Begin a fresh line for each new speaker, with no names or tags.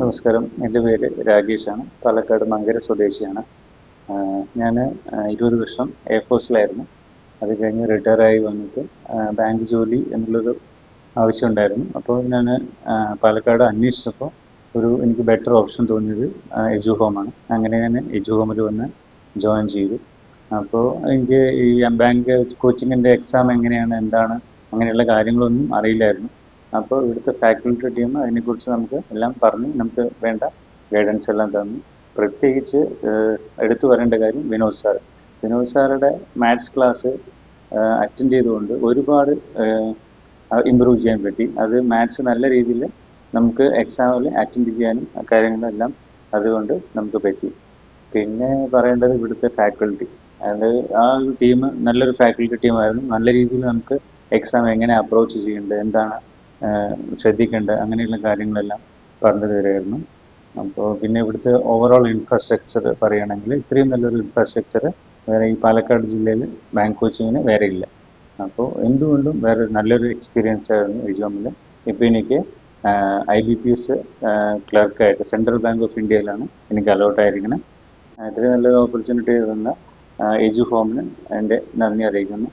നമസ്കാരം. എൻ്റെ പേര് രാകേഷാണ്. പാലക്കാട് മങ്കര സ്വദേശിയാണ്. ഞാൻ 20 വർഷം എയർഫോഴ്സിലായിരുന്നു. അത് കഴിഞ്ഞ് റിട്ടയറായി വന്നിട്ട് ബാങ്ക് ജോലി എന്നുള്ളൊരു ആവശ്യമുണ്ടായിരുന്നു. അപ്പോൾ ഞാൻ പാലക്കാട് അന്വേഷിച്ചപ്പോൾ എനിക്ക് ബെറ്റർ ഓപ്ഷൻ തോന്നിയത് എജു ഹോമാണ്. അങ്ങനെ ഞാൻ എജു ഹോമിൽ വന്ന് ജോയിൻ ചെയ്തു. അപ്പോൾ എനിക്ക് ഈ ബാങ്ക് കോച്ചിങ്ങിൻ്റെ എക്സാം എങ്ങനെയാണ്, എന്താണ്, അങ്ങനെയുള്ള കാര്യങ്ങളൊന്നും അറിയില്ലായിരുന്നു. അപ്പോൾ ഇവിടുത്തെ ഫാക്കൽറ്റി ടീം അതിനെക്കുറിച്ച് നമുക്ക് എല്ലാം പറഞ്ഞ് നമുക്ക് വേണ്ട ഗൈഡൻസ് എല്ലാം തന്നു. പ്രത്യേകിച്ച് എടുത്തു പറയേണ്ട കാര്യം വിനോദ് സാറുടെ മാത്സ് ക്ലാസ് അറ്റൻഡ് ചെയ്തുകൊണ്ട് ഒരുപാട് ഇമ്പ്രൂവ് ചെയ്യാൻ പറ്റി. അത് മാത്സ് നല്ല രീതിയിൽ നമുക്ക് എക്സാമിൽ അറ്റൻഡ് ചെയ്യാനും കാര്യങ്ങളെല്ലാം അതുകൊണ്ട് നമുക്ക് പറ്റി. പിന്നെ പറയേണ്ടത് ഇവിടുത്തെ ഫാക്കൽറ്റി. അത് ആ ഒരു ടീം നല്ലൊരു ഫാക്കൽറ്റി ടീമായിരുന്നു. നല്ല രീതിയിൽ നമുക്ക് എക്സാം എങ്ങനെ അപ്രോച്ച് ചെയ്യേണ്ടത്, എന്താണ് ശ്രദ്ധിക്കേണ്ടത്, അങ്ങനെയുള്ള കാര്യങ്ങളെല്ലാം പറഞ്ഞു തരുമായിരുന്നു. അപ്പോൾ പിന്നെ ഇവിടുത്തെ ഓവറോൾ ഇൻഫ്രാസ്ട്രക്ചർ പറയുകയാണെങ്കിൽ ഇത്രയും നല്ലൊരു ഇൻഫ്രാസ്ട്രക്ചർ വേറെ ഈ പാലക്കാട് ജില്ലയിൽ ബാങ്ക് കോച്ചിങ്ങിന് വേറെ ഇല്ല. അപ്പോൾ എന്തുകൊണ്ടും വേറെ നല്ലൊരു എക്സ്പീരിയൻസ് ആയിരുന്നു എജുഹോമിൽ. ഇപ്പോൾ എനിക്ക് IBPS ക്ലർക്കായിട്ട് സെൻട്രൽ ബാങ്ക് ഓഫ് ഇന്ത്യയിലാണ് എനിക്ക് അലോട്ടായിരിക്കുന്നത്. ഇത്രയും നല്ലൊരു ഓപ്പർച്യൂണിറ്റി തന്ന എജു ഹോമിന് എൻ്റെ നന്ദി അറിയിക്കുന്നു.